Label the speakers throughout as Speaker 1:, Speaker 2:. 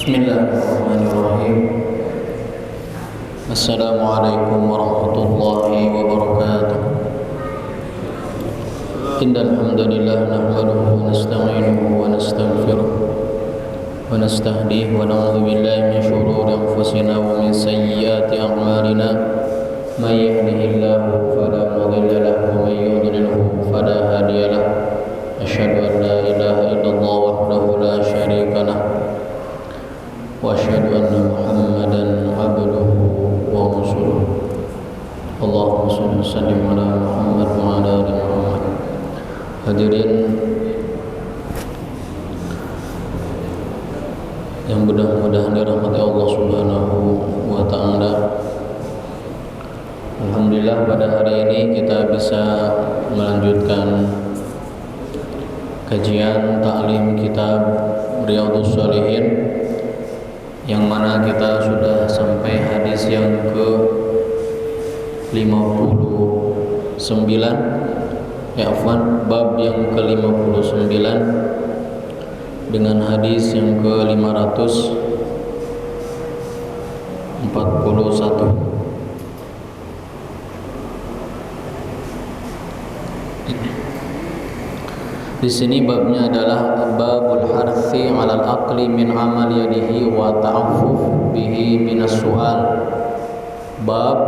Speaker 1: Bismillahirrahmanirrahim. Assalamualaikum warahmatullahi wabarakatuh. Innal hamdalillah nahmaduhu wa nasta'inuhu wa nastaghfiruh wa nastahdihi wa na'udzu billahi min shururi anfusina wa min sayyiati a'malina. May yahdihillahu fala mudilla lahu wa may yudlilhu fala hadiya lahu. Asyhadu an la ilaha illallah wahdahu la syarika lahu wa asyhadu anna Muhammadan abduhu wa rasuluh. Allahumma shalli wa sallim ala Muhammad wa ala ali Muhammad. Hadirin yang mudah-mudahan dirahmati Allah Subhanahu wa taala. Alhamdulillah pada hari ini kita bisa melanjutkan kajian taklim kitab Riyadhus Shalihin, yang mana kita sudah sampai hadis yang ke-59, bab yang ke-59 dengan hadis yang ke-541. Di sini babnya adalah babul harthi 'alal aqli min amal yadihi wa ta'affuf bihi minas su'al. Bab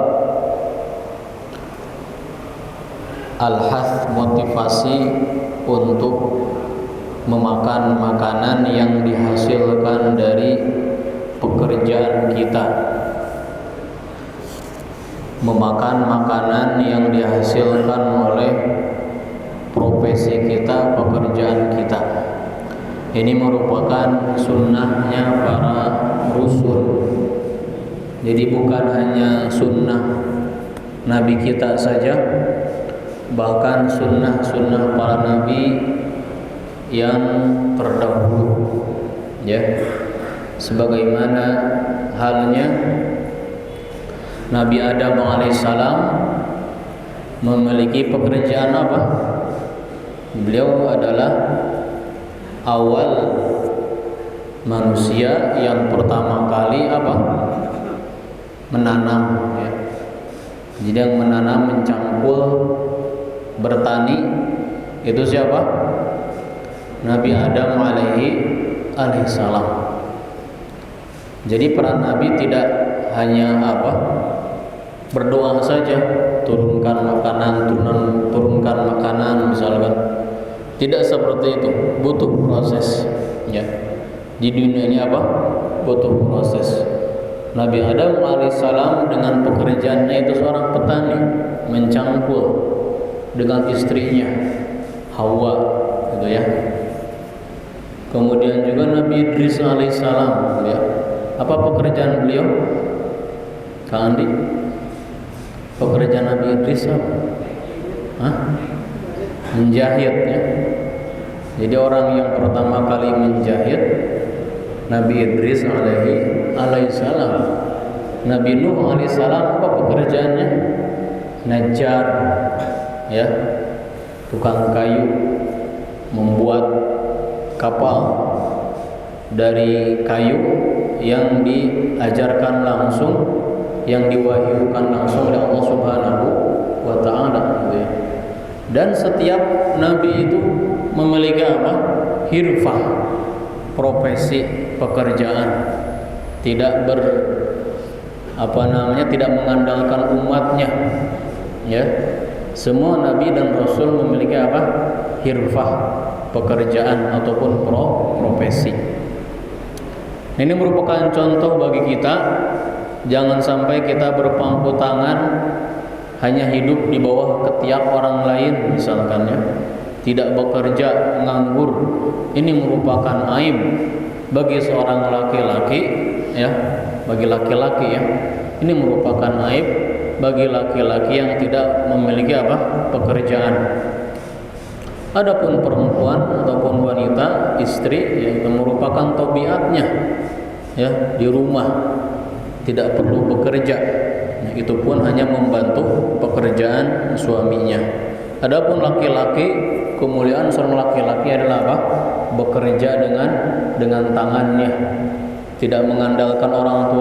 Speaker 1: al-hath, motivasi untuk memakan makanan yang dihasilkan dari pekerjaan kita. Memakan makanan yang dihasilkan oleh profesi kita, pekerjaan kita. Ini merupakan sunnahnya para rasul. Jadi bukan hanya sunnah Nabi kita saja, bahkan sunnah-sunnah para Nabi yang terdahulu, ya. Sebagaimana halnya Nabi Adam alaihissalam memiliki pekerjaan apa? Beliau adalah awal manusia yang pertama kali apa? Menanam, ya. Jadi yang menanam, mencangkul, bertani itu siapa? Nabi Adam alaihissalam. Jadi para nabi tidak hanya apa? Berdoa saja, turunkan makanan misalkan. Tidak seperti itu, butuh proses, ya. Di dunia ini apa? Butuh proses. Nabi Adam alaihissalam dengan pekerjaannya itu seorang petani, mencangkul dengan istrinya Hawa, gitu ya. Kemudian juga Nabi Idris alaihissalam, ya. Apa pekerjaan beliau? Kak Andi? Pekerjaan Nabi Idris apa? Menjahit, ya. Jadi orang yang pertama kali menjahit Nabi Idris alaihissalam. Nabi Nuh alaihissalam apa pekerjaannya? Najjar, ya, tukang kayu, membuat kapal dari kayu yang diajarkan langsung, yang diwahyukan langsung oleh Allah Subhanahu wa taala, gitu ya. Dan setiap nabi itu memiliki apa? Hirfah, profesi, pekerjaan. Tidak tidak mengandalkan umatnya, ya. Semua nabi dan rasul memiliki apa? Hirfah, pekerjaan ataupun profesi. Ini merupakan contoh bagi kita. Jangan sampai kita berpangku tangan hanya hidup di bawah ketiak orang lain, misalkan, ya. Tidak bekerja, nganggur. Ini merupakan aib bagi seorang laki-laki, ya. Bagi laki-laki, ya. Ini merupakan aib bagi laki-laki yang tidak memiliki apa? Pekerjaan. Adapun perempuan ataupun wanita, istri, yang merupakan tabiatnya, ya, di rumah tidak perlu bekerja. Nah, itu pun hanya membantu pekerjaan suaminya. Adapun laki-laki, kemuliaan seorang laki-laki adalah apa? Bekerja dengan tangannya, tidak mengandalkan orang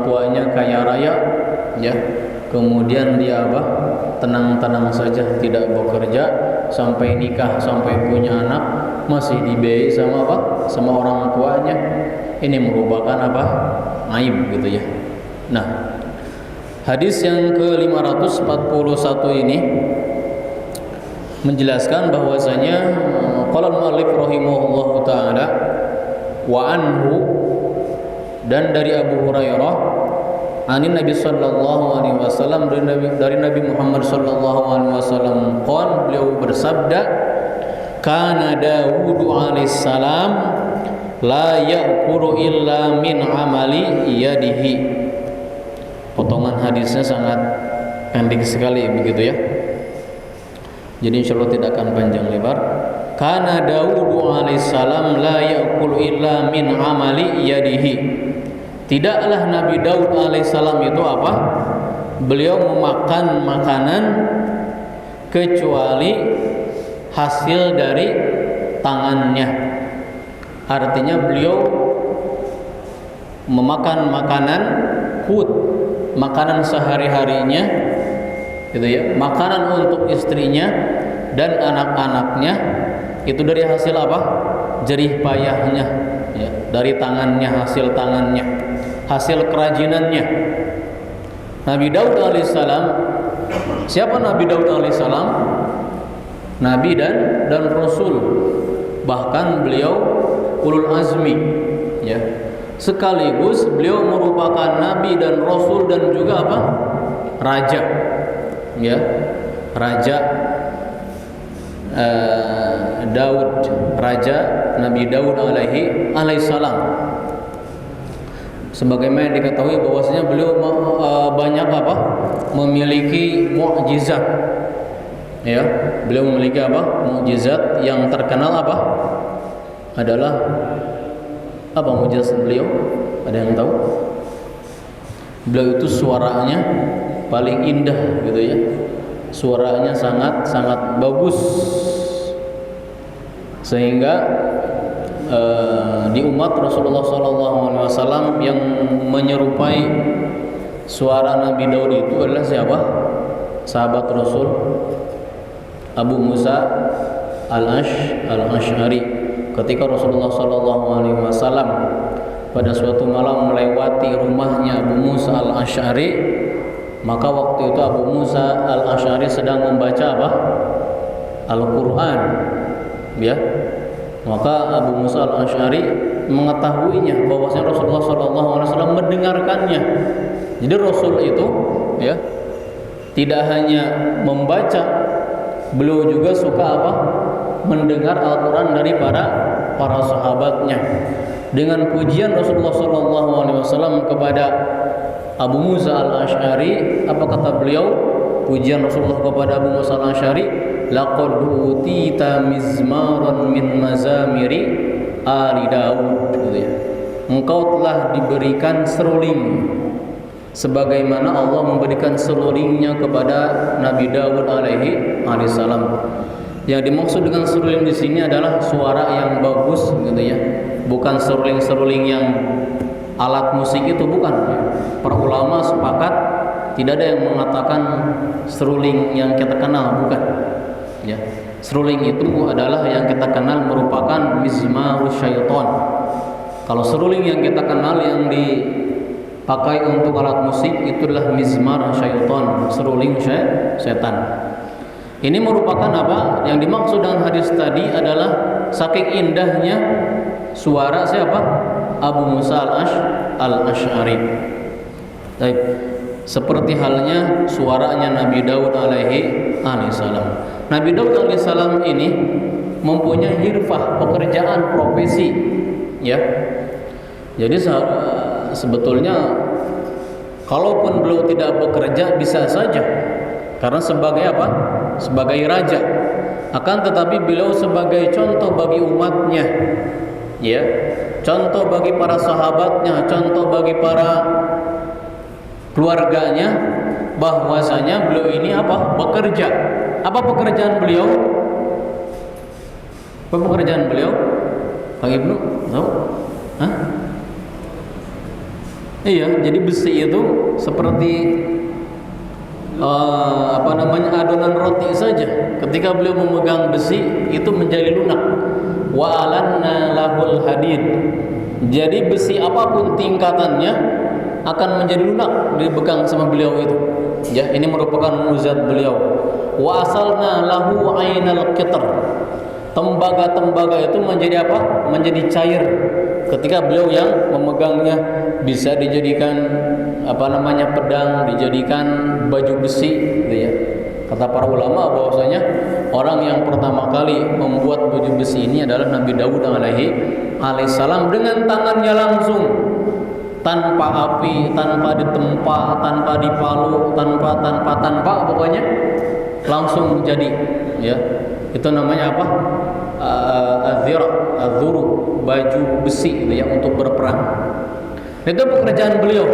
Speaker 1: tuanya kaya raya, ya. Kemudian dia apa? Tenang-tenang saja, tidak bekerja sampai nikah, sampai punya anak, masih dibiayai sama apa? Sama orang tuanya. Ini merupakan apa? Aib gitu ya. Nah, hadis yang ke-541 ini menjelaskan bahwasanya qala al-mu'allif rahimahullahu taala wa anhu, dan dari Abu Hurairah anin Nabi sallallahu alaihi wasallam, dari Nabi Muhammad sallallahu alaihi wasallam qala, beliau bersabda, kana Daud alaihi salam la ya'kulu illa min amali yadihi. Potongan hadisnya sangat pendek sekali begitu ya. Jadi insyaallah tidak akan panjang lebar. Kana Daud alaihissalam la ya'kulu illa min amali yadihi. Tidaklah Nabi Daud alaihissalam itu apa? Beliau memakan makanan kecuali hasil dari tangannya. Artinya beliau memakan makanan hut, makanan sehari-harinya gitu ya, makanan untuk istrinya dan anak-anaknya itu dari hasil apa? Jerih payahnya ya, dari tangannya, hasil tangannya, hasil kerajinannya. Nabi Daud alaihissalam, siapa Nabi Daud alaihissalam? Nabi dan Rasul, bahkan beliau ulul azmi ya. Sekaligus beliau merupakan nabi dan rasul dan juga apa? Raja. Ya. Raja Daud, raja Nabi Daud alaihissalam. Sebagaimana diketahui bahwasanya beliau banyak apa? Memiliki mukjizat. Ya, beliau memiliki apa? Mukjizat yang terkenal apa? Adalah apa mukjizat beliau? Ada yang tahu? Beliau itu suaranya paling indah gitu ya. Suaranya sangat bagus. Sehingga di umat Rasulullah SAW yang menyerupai suara Nabi Daud itu adalah siapa? Sahabat Rasul Abu Musa al-Ash'ari. Ketika Rasulullah SAW pada suatu malam melewati rumahnya Abu Musa al-Ash'ari, maka waktu itu Abu Musa al-Ash'ari sedang membaca apa? Al-Quran, ya. Maka Abu Musa al-Ash'ari mengetahuinya bahwasanya Rasulullah SAW mendengarkannya. Jadi Rasul itu, ya, tidak hanya membaca, beliau juga suka apa? Mendengar Al-Quran dari para sahabatnya. Dengan pujian Rasulullah SAW kepada Abu Musa al-Ash'ari, apa kata beliau? Pujian Rasulullah kepada Abu Musa al-Ash'ari, laqad utita mizmaran min mazamiri ali Daud, gitu ya. Engkau telah diberikan seruling sebagaimana Allah memberikan serulingnya kepada Nabi Daud alaihissalam. Yang dimaksud dengan seruling di sini adalah suara yang bagus, gitu ya. Bukan seruling-seruling yang alat musik itu, bukan. Para ulama sepakat tidak ada yang mengatakan seruling yang kita kenal, bukan. Ya. Seruling itu adalah yang kita kenal merupakan mizmarus syaitan. Kalau seruling yang kita kenal yang dipakai untuk alat musik itu adalah mizmar syaitan, seruling setan. Ini merupakan apa? Yang dimaksud dengan hadis tadi adalah saking indahnya suara siapa? Abu Musa al-Ash'ari. Baik. Seperti halnya suaranya Nabi Daud alaihissalam. Nabi Daud alaihissalam ini mempunyai hirfah, pekerjaan, profesi, ya. Jadi sebetulnya kalaupun beliau tidak bekerja bisa saja, karena sebagai apa? Sebagai raja. Akan tetapi beliau sebagai contoh bagi umatnya, ya, contoh bagi para sahabatnya, contoh bagi para keluarganya, bahwasanya beliau ini apa? Bekerja. Apa pekerjaan beliau? Apa pekerjaan beliau? Pak Ibnu tahu? Hah? Iya, jadi besi itu seperti adonan roti saja. Ketika beliau memegang besi itu menjadi lunak. Wa alanna lahul hadid. Jadi besi apapun tingkatannya akan menjadi lunak dipegang sama beliau itu. Ya, ini merupakan mukjizat beliau. Wa asalna lahu ainal qitr. Tembaga-tembaga itu menjadi apa? Menjadi cair ketika beliau yang memegangnya. Bisa dijadikan pedang, dijadikan baju besi gitu ya. Kata para ulama bahwasanya orang yang pertama kali membuat baju besi ini adalah Nabi Daud alaihissalam dengan tangannya langsung, tanpa api, tanpa ditempa, tanpa dipalu, tanpa pokoknya langsung jadi ya. Itu namanya apa? Adzuru, baju besi gitu ya untuk berperang. Itu pekerjaan beliau.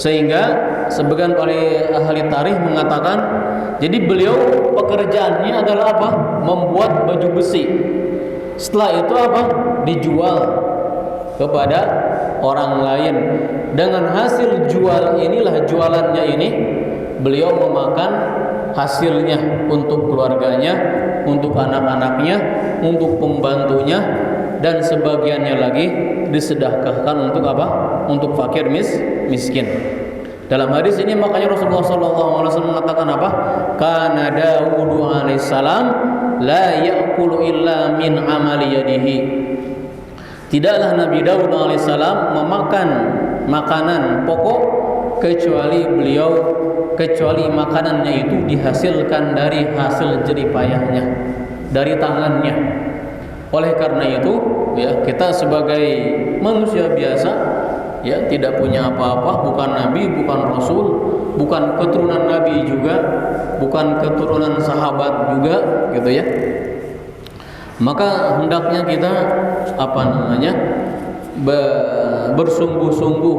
Speaker 1: Sehingga sebagian oleh ahli tarikh mengatakan, jadi beliau pekerjaannya adalah apa? Membuat baju besi. Setelah itu apa? Dijual kepada orang lain. Dengan hasil jualannya ini, beliau memakan hasilnya untuk keluarganya, untuk anak-anaknya, untuk pembantunya, dan sebagiannya lagi disedekahkan untuk apa? Untuk fakir miskin. Dalam hadis ini makanya Rasulullah SAW mengatakan apa? Kana Daud alaihissalam la ya'kulu illa min amali yadihi. Tidaklah Nabi Daud alaihissalam memakan makanan pokok kecuali makanannya itu dihasilkan dari hasil jerih payahnya, dari tangannya. Oleh karena itu ya, kita sebagai manusia biasa ya, tidak punya apa-apa, bukan nabi, bukan rasul, bukan keturunan nabi juga, bukan keturunan sahabat juga gitu ya. Maka hendaknya kita bersungguh-sungguh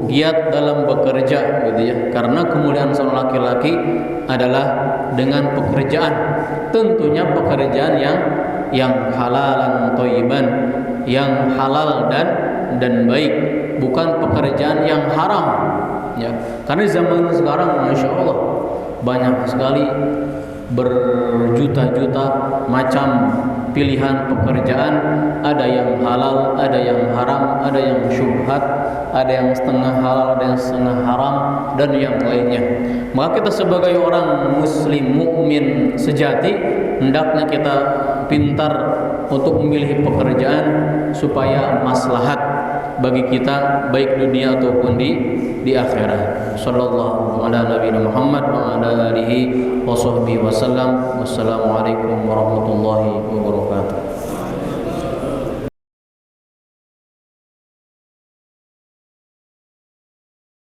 Speaker 1: giat dalam bekerja gitu ya. Karena kemuliaan seorang laki-laki adalah dengan pekerjaan. Tentunya pekerjaan yang halalan thayyiban, yang halal dan baik, bukan pekerjaan yang haram ya. Karena zaman sekarang Masya Allah banyak sekali berjuta-juta macam pilihan pekerjaan, ada yang halal, ada yang haram, ada yang syubhat, ada yang setengah halal, ada yang setengah haram, dan yang lainnya. Maka kita sebagai orang muslim mukmin sejati hendaknya kita pintar untuk memilih pekerjaan supaya maslahat bagi kita baik dunia ataupun di akhirat. Sallallahu ala nabiyina Muhammad wa ala alihi wa sahbihi wasallam. Wassalamualaikum warahmatullahi wabarakatuh.